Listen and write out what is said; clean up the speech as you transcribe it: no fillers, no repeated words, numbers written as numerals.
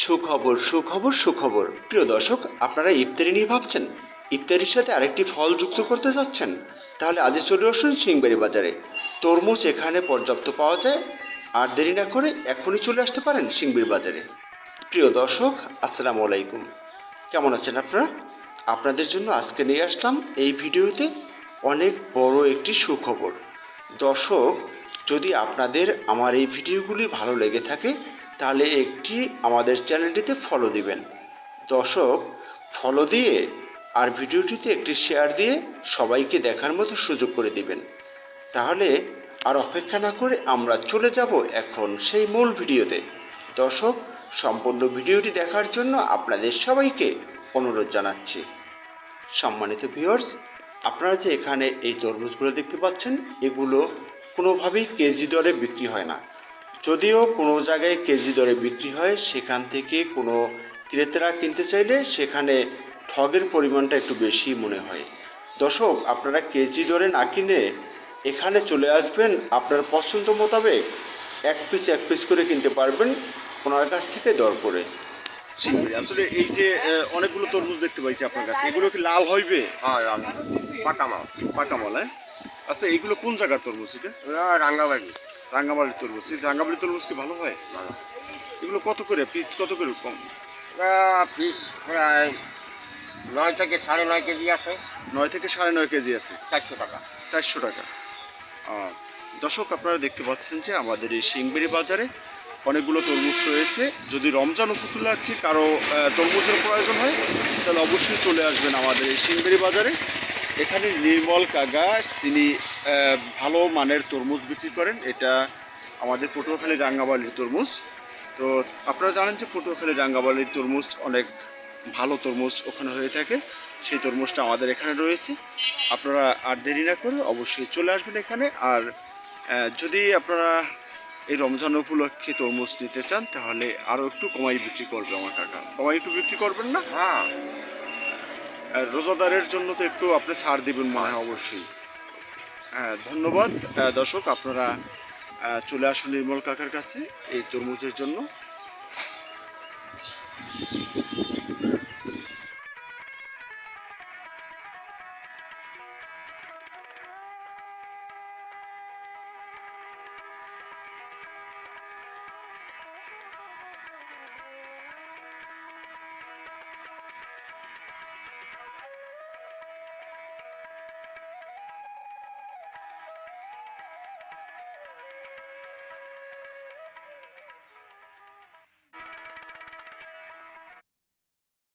সুখবর সুখবর সুখবর প্রিয় দর্শক, আপনারা ইফতারি নিয়ে ভাবছেন, ইফতারির সাথে আরেকটি ফল যুক্ত করতে চাচ্ছেন, তাহলে আজই চলে আসুন সিংবাড়ি বাজারে। তরমুজ এখানে পর্যাপ্ত পাওয়া যায়। আর দেরি না করে এখনই চলে আসতে পারেন সিংবাড়ি বাজারে। প্রিয় দর্শক, আসসালামু আলাইকুম। কেমন আছেন আপনারা? আপনাদের জন্য আজকে নিয়ে আসলাম এই ভিডিওতে অনেক বড় একটি সুখবর। দর্শক, যদি আপনাদের আমার এই ভিডিওগুলি ভালো লেগে থাকে তাহলে একটি আমাদের চ্যানেলটিতে ফলো দিবেন। দর্শক, ফলো দিয়ে আর ভিডিওটিতে একটি শেয়ার দিয়ে সবাইকে দেখার মতো সুযোগ করে দিবেন। তাহলে আর অপেক্ষা না করে আমরা চলে যাব এখন সেই মূল ভিডিওতে। দর্শক, সম্পূর্ণ ভিডিওটি দেখার জন্য আপনাদের সবাইকে অনুরোধ জানাচ্ছি। সম্মানিত ভিউয়ার্স, আপনারা যে এখানে এই তরমুজগুলো দেখতে পাচ্ছেন, এগুলো কোনোভাবেই কেজি দরে বিক্রি হয় না। যদিও কোনো জায়গায় কেজি দরে বিক্রি হয়, সেখান থেকে কোনো ক্রেতারা কিনতে চাইলে সেখানে ঠগের পরিমাণটা একটু বেশি মনে হয়। দর্শক, আপনারা কেজি দরে না কিনে এখানে চলে আসবেন, আপনার পছন্দ মোতাবেক এক পিস করে কিনতে পারবেন ওনার কাছ থেকে দর করে। আসলে এই যে অনেকগুলো তরমুজ দেখতে পাইছি আপনার কাছে, এগুলো কি লাল হইবে? হ্যাঁ পাকামাল। পাকামাল, হ্যাঁ। আচ্ছা, এইগুলো কোন জায়গার তরমুজ? এটা রাঙ্গাবাড়ি। রাঙ্গামাটির তরমুজ। এই রাঙ্গামাটির তরমুজ কি ভালো হয়? ভালো। এগুলো কত করে পিস, কত করে কম? পিস প্রায় 9 থেকে 9.5 কেজি আছে। 9 থেকে 9.5 কেজি আছে। 400 টাকা। 400 টাকা। দর্শক, আপনারা দেখতে পাচ্ছেন যে আমাদের এই সিংবাড়ি বাজারে অনেকগুলো তরমুজ রয়েছে। যদি রমজান উপলক্ষে কারো তরমুজের প্রয়োজন হয় তাহলে অবশ্যই চলে আসবেন আমাদের এই সিংবাড়ি বাজারে। এখানে নির্মল কাকা, তিনি ভালো মানের তরমুজ বিক্রি করেন। এটা আমাদের পটুয়াখালী রাঙ্গাবালির তরমুজ। তো আপনারা জানেন যে পটুয়াখালী রাঙ্গাবালির তরমুজ অনেক ভালো তরমুজ ওখানে হয়ে থাকে। সেই তরমুজটা আমাদের এখানে রয়েছে। আপনারা আর দেরি না করে অবশ্যই চলে আসবেন এখানে। আর যদি আপনারা এই রমজান উপলক্ষে তরমুজ নিতে চান তাহলে আরও একটু কমাই বিক্রি করবে আমার কাকা। কমাই একটু বিক্রি করবেন না? হ্যাঁ। রোজাদারের জন্য তো একটু আপনি ছাড় দিবেন মনে হয় অবশ্যই। হ্যাঁ, ধন্যবাদ। দর্শক, আপনারা চলে আসুন নির্মল কাকার কাছে এই তরমুজের জন্য।